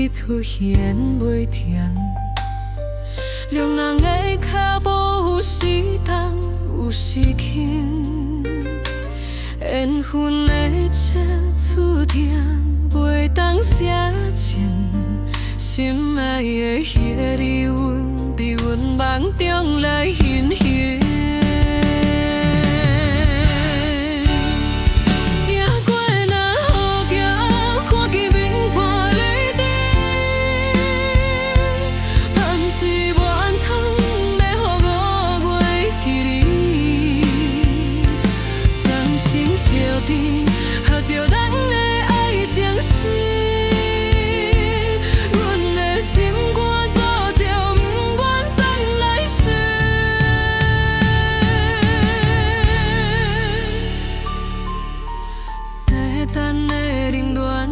直出现袂停，让人的脚步有时重有时轻，缘分的册注定袂当写尽，心爱的迄个离阮，伫阮梦中来现形。等的冷暖，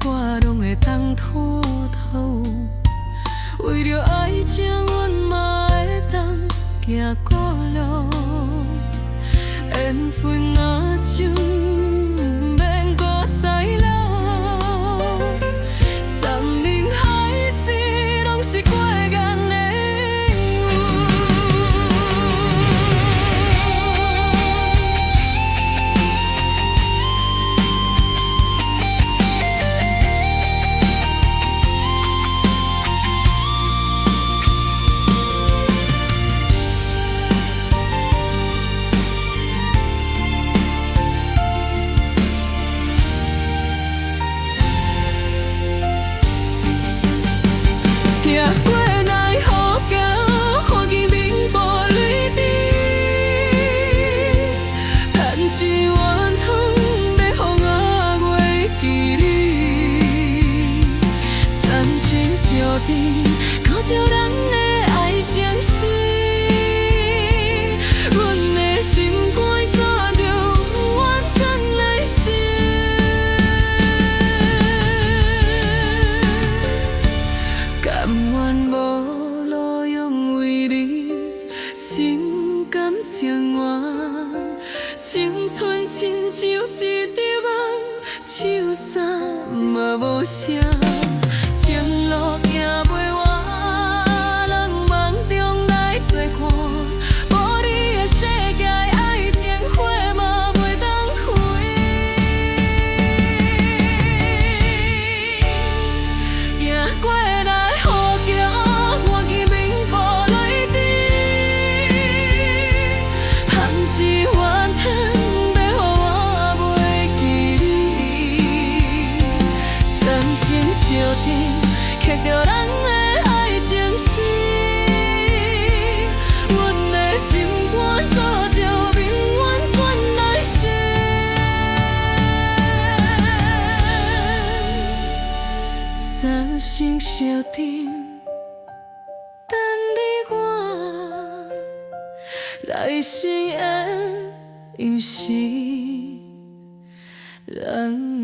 我拢会当吐透。为着爱情，阮嘛会当行孤路。缘分若像免搁再留，山盟海誓拢是过眼的也过来雨行，看见面无泪滴，盼一碗汤，要予我月记你。三生石定，勾着咱的爱情丝，阮的心肝早就完全来世。甘愿无路用为你，心甘情愿，青春亲像一场梦，唱啥嘛无声，情路行袂完，人梦中来作伴，无你的世界，爱情花嘛袂当开，行过来。注定刻着咱的爱情诗，阮的心肝早就永远转来世。三生石定，等你我，来世的伊是人。